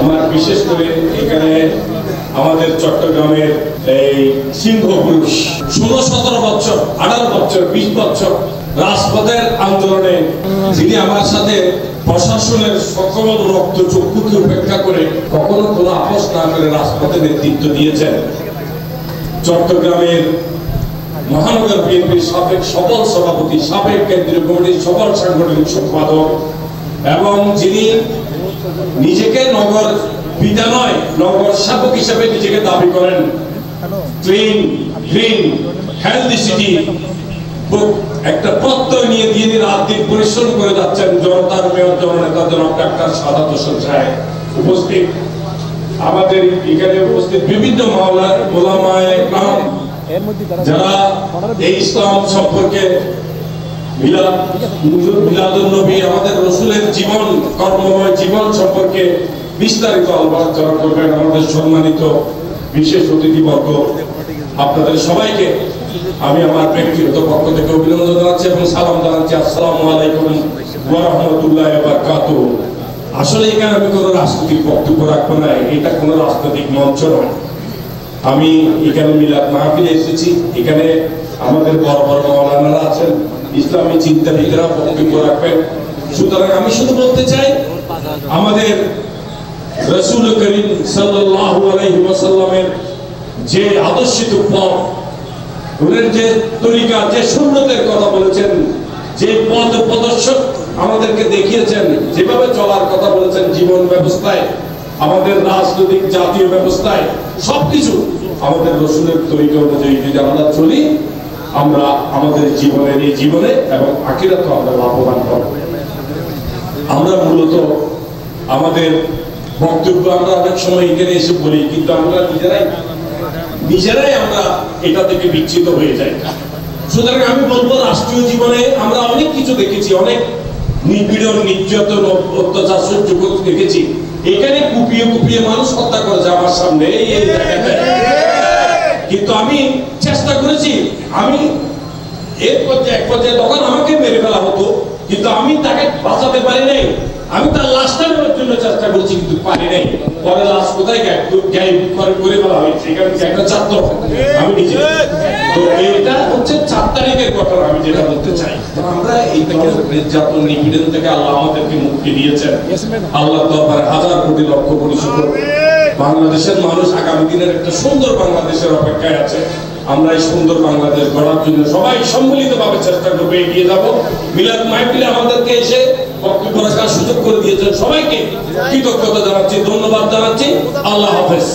আমার বিশেষ করে এখানে আমাদের চট্টগ্রামের এই সিংহ পুরুষ 16-17 বছর 18 বছর 20 বছর রাজপথের আন্দোলনে যিনি আমার সাথে প্রশাসনের সকল রক্ত চক্ষুকে উপেক্ষা করে কখনো কোনো আপোষ না করে রাজপথে নেতৃত্ব দিয়েছেন চট্টগ্রামের মহানগর বিএনপির সাবেক সফল সভাপতি, সাবেক কেন্দ্রীয় কমিটির সফল সাংগঠনিক সম্পাদক এবং যিনি নিজেকে নগর পিতা নয় নগর শাসক হিসেবে নিজেকে দাবি করেন, ক্লিন গ্রিন হেলদি সিটি একটা প্রত্যয় নিয়ে দিন রাত দিন পরিশ্রম করে যাচ্ছেন জনতার মেয়র জননেতা জনাব ডাক্তার সাদাত হোসেন সাহেব উপস্থিত, আমাদের এখানে উপস্থিত বিভিন্ন মাওলানা ওলামায়ে ইকরাম যারা এই ইসলাম সম্পর্কে মিলাদুন নবী আমাদের রাসূলের জীবন কর্মময় জীবন সম্পর্কে বিস্তারিত আলোচনা করবেন। আমাদের সম্মানিত বিশেষ অতিথিবর্গ, আপনাদের সবাইকে আমি আমার ব্যক্তিগত পক্ষ থেকে অভিনন্দন জানাচ্ছি এবং সালাম জানাচ্ছি। আসসালামু আলাইকুম ওয়া রাহমাতুল্লাহি ওয়া বারাকাতুহু। আসলে এখানে আমি কোনো রাজনৈতিক বক্তব্য রাখবো না, এটা কোনো রাজনৈতিক মঞ্চ নয়। আমি এখানে মিলাদ মাহফিলে এসেছি, এখানে আমাদের বড় বড় মাওলানারা আছেন, ইসলামী চিন্তাবিদরা বক্তব্য রাখবেন। সুতরাং আমি শুধু বলতে চাই, আমাদের রাসূল করিম সাল্লাল্লাহু আলাইহি ওয়াসাল্লামের যে আদর্শিত পথ, ওনার যে তরিকা, যে সুন্নতের কথা বলেছেন, যে পথ প্রদর্শক আমাদেরকে দেখিয়েছেন, যেভাবে চলার কথা বলেছেন জীবন ব্যবস্থায়, আমাদের রাজনৈতিক জাতীয় ব্যবস্থায় সবকিছু আমাদের রাসূলের তরিকা অনুযায়ী যদি আমরা চলি, আমরা আমাদের জীবনের এই জীবনে এবং আখিরাতে আমরা লাভবান হব। আমরা মূলত আমাদের বক্তব্য আমরা অনেক সময় এখানে এসে বলি, কিন্তু আমরা নিজেরাই আমরা এটা থেকে বিচ্ছিত হয়ে যাই। সুতরাং আমি বলবো, রাষ্ট্রীয় জীবনে আমরা অনেক কিছু দেখেছি, অনেক নিপীড়ন নির্যাতন অত্যাচার সহ্য করতে দেখেছি। এখানে কুপিয়ে কুপিয়ে মানুষ হত্যা করেছে আমার সামনে এই জায়গাতে, কিন্তু আমি চেষ্টা করেছি, আমি এক পর্যায়ে তখন আমাকে মেরে ফেলা হতো, কিন্তু আমি তাকে বাঁচাতে পারি নাই। আমি তার লাশটা নেওয়ার জন্য চেষ্টা করছি, কিন্তু পারি নাই। পরে লাশ কোথায় করে ফেলা হয়েছে, এখানে একটা ছাত্র, আমি নিজে। তো এটা হচ্ছে 4 তারিখের ঘটনা। আমি যেটা বলতে চাই, আমরা এই নির্যাতন নিপীড়ন থেকে আল্লাহ আমাদেরকে মুক্তি দিয়েছেন। আল্লাহর দরবারে হাজার কোটি লক্ষ কোটি শুকর। বাংলাদেশের মানুষ আগামী দিনের একটা সুন্দর বাংলাদেশের অপেক্ষায় আছে। আমরা এই সুন্দর বাংলাদেশ গড়ার জন্য সবাই সম্মিলিতভাবে চেষ্টা করবে, এগিয়ে যাব। মিলাদ মাহফিলে আমাদেরকে এসে বক্তব্য রাখার সুযোগ করে দিয়েছেন, সবাইকে কৃতজ্ঞতা জানাচ্ছি, ধন্যবাদ জানাচ্ছি। আল্লাহ হাফেজ।